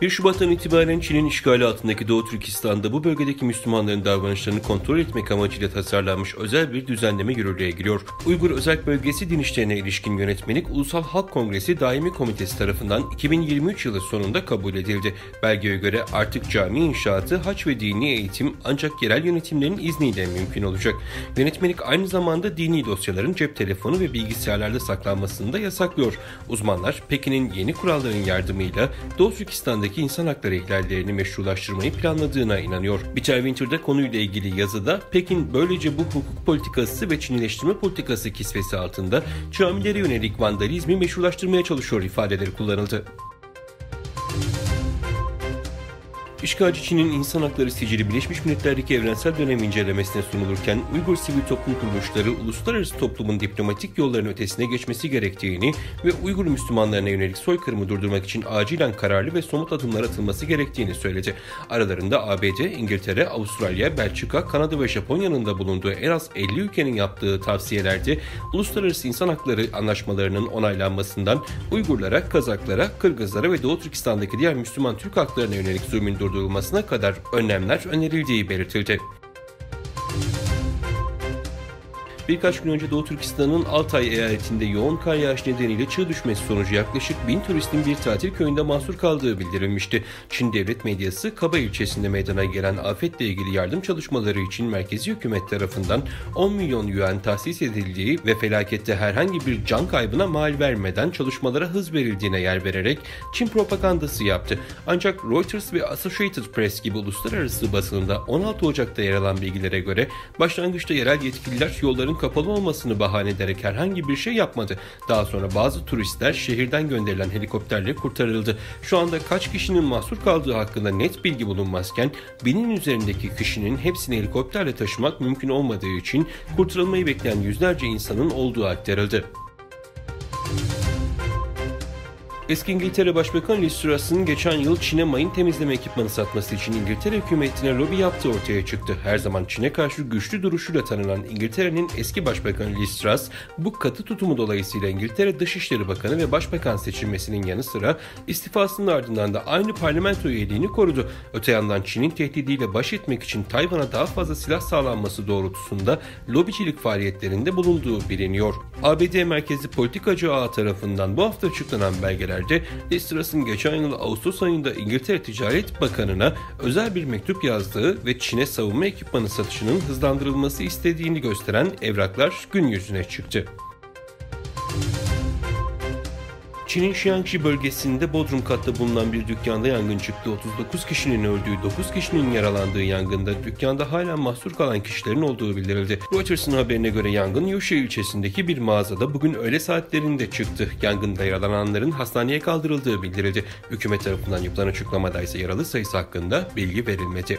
1 Şubat'tan itibaren Çin'in işgali altındaki Doğu Türkistan'da bu bölgedeki Müslümanların davranışlarını kontrol etmek amacıyla tasarlanmış özel bir düzenleme yürürlüğe giriyor. Uygur Özerk Bölgesi Din İşlerine ilişkin yönetmelik Ulusal Halk Kongresi Daimi Komitesi tarafından 2023 yılı sonunda kabul edildi. Belgeye göre artık cami inşaatı, hac ve dini eğitim ancak yerel yönetimlerin izniyle mümkün olacak. Yönetmelik aynı zamanda dini dosyaların cep telefonu ve bilgisayarlarda saklanmasını da yasaklıyor. Uzmanlar Pekin'in yeni kuralların yardımıyla Doğu Türkistan'daki insan hakları ihlallerini meşrulaştırmayı planladığına inanıyor. Peter Winter'da konuyla ilgili yazıda Pekin böylece bu hukuk politikası ve Çinileştirme politikası kisvesi altında camilere yönelik vandalizmi meşrulaştırmaya çalışıyor ifadeleri kullanıldı. İşgalci Çin'in insan hakları sicili Birleşmiş Milletler'deki evrensel dönem incelemesine sunulurken Uygur sivil toplum kuruluşları uluslararası toplumun diplomatik yolların ötesine geçmesi gerektiğini ve Uygur Müslümanlarına yönelik soykırımı durdurmak için acilen kararlı ve somut adımlar atılması gerektiğini söyledi. Aralarında ABD, İngiltere, Avustralya, Belçika, Kanada ve Japonya'nın da bulunduğu en az 50 ülkenin yaptığı tavsiyelerde uluslararası insan hakları anlaşmalarının onaylanmasından Uygurlara, Kazaklara, Kırgızlara ve Doğu Türkistan'daki diğer Müslüman Türk halklarına yönelik zulmün durdurulmasına kadar önlemler önerildiği belirtildi. Birkaç gün önce Doğu Türkistan'ın Altay eyaletinde yoğun kar yağışı nedeniyle çığ düşmesi sonucu yaklaşık 1000 turistin bir tatil köyünde mahsur kaldığı bildirilmişti. Çin devlet medyası Kaba ilçesinde meydana gelen afetle ilgili yardım çalışmaları için merkezi hükümet tarafından 10 milyon yuan tahsis edildiği ve felakette herhangi bir can kaybına mal vermeden çalışmalara hız verildiğine yer vererek Çin propagandası yaptı. Ancak Reuters ve Associated Press gibi uluslararası basında 16 Ocak'ta yer alan bilgilere göre başlangıçta yerel yetkililer yolların kapalı olmasını bahane ederek herhangi bir şey yapmadı. Daha sonra bazı turistler şehirden gönderilen helikopterle kurtarıldı. Şu anda kaç kişinin mahsur kaldığı hakkında net bilgi bulunmazken 1000'in üzerindeki kişinin hepsini helikopterle taşımak mümkün olmadığı için kurtarılmayı bekleyen yüzlerce insanın olduğu aktarıldı. Eski İngiltere Başbakanı Liz Truss'ın geçen yıl Çin'e mayın temizleme ekipmanı satması için İngiltere hükümetine lobi yaptığı ortaya çıktı. Her zaman Çin'e karşı güçlü duruşuyla tanınan İngiltere'nin eski başbakanı Liz Truss, bu katı tutumu dolayısıyla İngiltere Dışişleri Bakanı ve Başbakan seçilmesinin yanı sıra istifasının ardından da aynı parlamento üyeliğini korudu. Öte yandan Çin'in tehdidiyle baş etmek için Tayvan'a daha fazla silah sağlanması doğrultusunda lobicilik faaliyetlerinde bulunduğu biliniyor. ABD merkezli politikacı ağı tarafından bu hafta açıklanan belgelerde Liz Truss'ın geçen yıl Ağustos ayında İngiltere Ticaret Bakanı'na özel bir mektup yazdığı ve Çin'e savunma ekipmanı satışının hızlandırılması istediğini gösteren evraklar gün yüzüne çıktı. Çin'in Jiangxi bölgesinde bodrum katta bulunan bir dükkanda yangın çıktı. 39 kişinin öldüğü, 9 kişinin yaralandığı yangında dükkanda hala mahsur kalan kişilerin olduğu bildirildi. Reuters'ın haberine göre yangın Yuşi ilçesindeki bir mağazada bugün öğle saatlerinde çıktı. Yangında yaralananların hastaneye kaldırıldığı bildirildi. Hükümet tarafından yapılan açıklamada ise yaralı sayısı hakkında bilgi verilmedi.